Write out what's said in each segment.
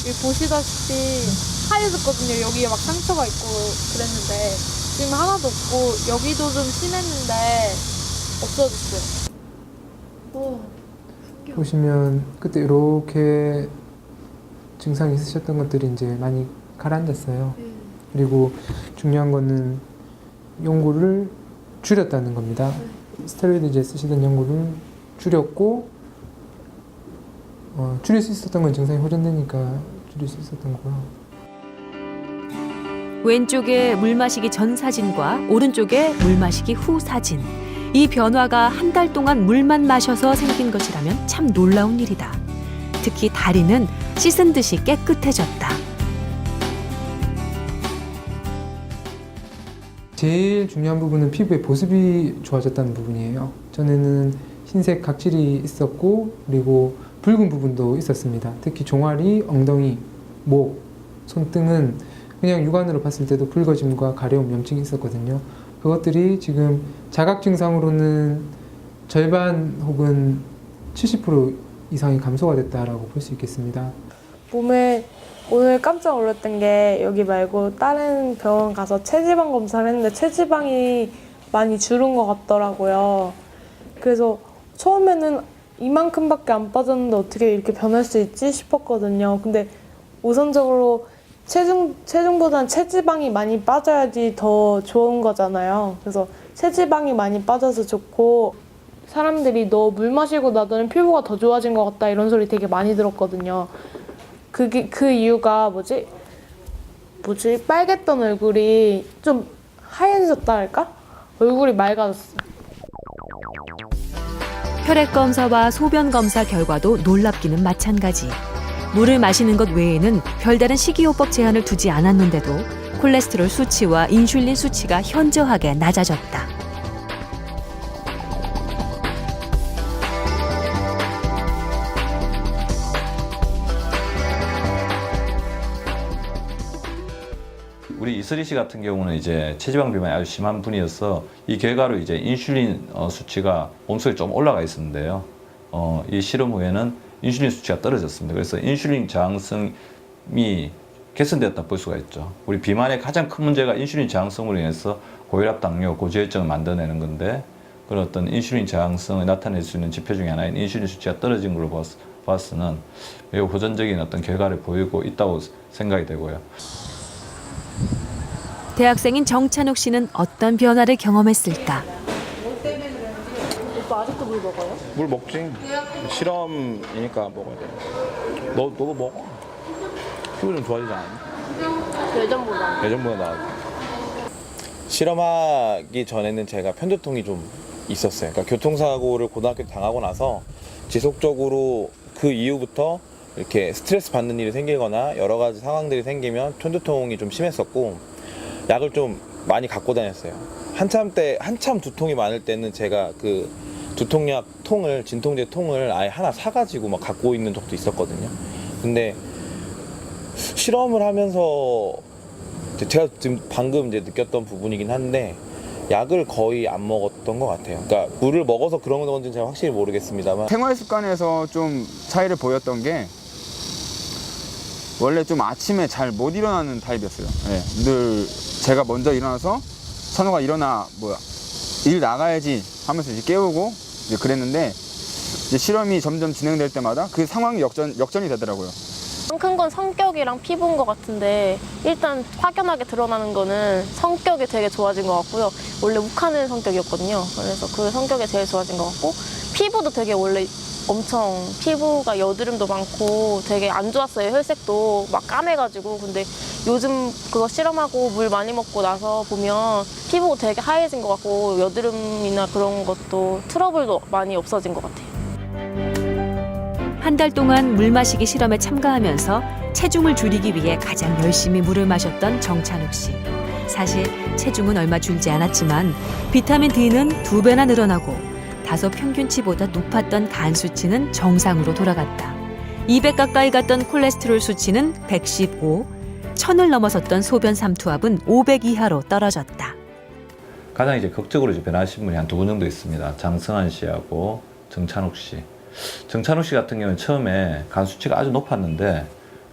여기 보시다시피 하얘졌거든요. 여기에 막 상처가 있고 그랬는데 지금 하나도 없고 여기도 좀 심했는데 없어졌어요. 보시면 그때 이렇게 증상이 있으셨던 것들이 이제 많이 가라앉았어요. 그리고 중요한 거는 연고를 줄였다는 겁니다. 스테로이드 이제 쓰시던 연고를 줄였고 줄일 수 있었던 건 증상이 호전되니까 줄일 수 있었던 거고요. 왼쪽에 물 마시기 전 사진과 오른쪽에 물 마시기 후 사진. 이 변화가 한 달 동안 물만 마셔서 생긴 것이라면 참 놀라운 일이다. 특히 다리는 씻은 듯이 깨끗해졌다. 제일 중요한 부분은 피부의 보습이 좋아졌다는 부분이에요. 전에는 흰색 각질이 있었고 그리고 붉은 부분도 있었습니다. 특히 종아리, 엉덩이, 목, 손등은 그냥 육안으로 봤을 때도 붉어짐과 가려움, 염증이 있었거든요. 그것들이 지금 자각 증상으로는 절반 혹은 70% 이상이 감소가 됐다라고 볼 수 있겠습니다. 몸에 오늘 깜짝 놀랐던 게 여기 말고 다른 병원 가서 체지방 검사를 했는데 체지방이 많이 줄은 것 같더라고요. 그래서 처음에는 이만큼밖에 안 빠졌는데 어떻게 이렇게 변할 수 있지 싶었거든요. 근데 우선적으로 체중보다는 체지방이 많이 빠져야지 더 좋은 거잖아요. 그래서 체지방이 많이 빠져서 좋고 사람들이 너 물 마시고 나더니 피부가 더 좋아진 것 같다 이런 소리 되게 많이 들었거든요. 그 이유가 뭐지 빨갰던 얼굴이 좀 하얘졌다 할까? 얼굴이 맑아졌어. 혈액 검사와 소변 검사 결과도 놀랍기는 마찬가지. 물을 마시는 것 외에는 별다른 식이요법 제한을 두지 않았는데도 콜레스테롤 수치와 인슐린 수치가 현저하게 낮아졌다. 우리 이슬이 씨 같은 경우는 이제 체지방 비만이 아주 심한 분이어서 이 결과로 이제 인슐린 수치가 몸속에 좀 올라가 있었는데요. 이 실험 후에는 인슐린 수치가 떨어졌습니다. 그래서 인슐린 저항성이 개선되었다 볼 수가 있죠. 우리 비만의 가장 큰 문제가 인슐린 저항성으로 인해서 고혈압, 당뇨, 고지혈증을 만들어내는 건데 그런 어떤 인슐린 저항성을 나타낼 수 있는 지표 중에 하나인 인슐린 수치가 떨어진 걸로 봐서는 매우 호전적인 어떤 결과를 보이고 있다고 생각이 되고요. 대학생인 정찬욱 씨는 어떤 변화를 경험했을까? 오빠 아직도 물 먹어요? 물 먹지. 실험이니까 먹어야 돼. 너도 먹어. 피부 좀 좋아지지 않았니? 예전보다. 예전보다 나아. 실험하기 전에는 제가 편두통이 좀 있었어요. 그러니까 교통사고를 고등학교 때 당하고 나서 지속적으로 그 이후부터 이렇게 스트레스 받는 일이 생기거나 여러 가지 상황들이 생기면 편두통이 좀 심했었고 약을 좀 많이 갖고 다녔어요. 한참 두통이 많을 때는 제가 그 두통약 통을, 진통제 통을 아예 하나 사가지고 막 갖고 있는 적도 있었거든요. 근데 실험을 하면서 제가 지금 방금 이제 느꼈던 부분이긴 한데 약을 거의 안 먹었던 것 같아요. 그러니까 물을 먹어서 그런 건지는 제가 확실히 모르겠습니다만 생활 습관에서 좀 차이를 보였던 게 원래 좀 아침에 잘 못 일어나는 타입이었어요. 네, 늘 제가 먼저 일어나서 선호가 일어나 일 나가야지 하면서 이제 깨우고 이제 그랬는데 이제 실험이 점점 진행될 때마다 그 상황이 역전이 되더라고요. 큰 건 성격이랑 피부인 것 같은데 일단 확연하게 드러나는 거는 성격이 되게 좋아진 것 같고요. 원래 욱하는 성격이었거든요. 그래서 그 성격이 제일 좋아진 것 같고 피부도 되게 원래 엄청 피부가 여드름도 많고 되게 안 좋았어요. 혈색도 막 까매가지고. 근데 요즘 그거 실험하고 물 많이 먹고 나서 보면 피부가 되게 하얘진 것 같고 여드름이나 그런 것도 트러블도 많이 없어진 것 같아요. 한 달 동안 물 마시기 실험에 참가하면서 체중을 줄이기 위해 가장 열심히 물을 마셨던 정찬욱 씨. 사실 체중은 얼마 줄지 않았지만 비타민 D는 2배나 늘어나고 다소 평균치보다 높았던 간 수치는 정상으로 돌아갔다. 200 가까이 갔던 콜레스테롤 수치는 115, 1000을 넘어섰던 소변 삼투압은 500 이하로 떨어졌다. 가장 이제 극적으로 이제 변하신 분이 한 2분 정도 있습니다. 장성환 씨하고 정찬욱 씨. 정찬욱 씨 같은 경우는 처음에 간 수치가 아주 높았는데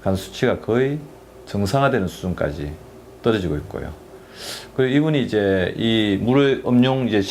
간 수치가 거의 정상화되는 수준까지 떨어지고 있고요. 그리고 이분이 이제 이 물을 음용 이제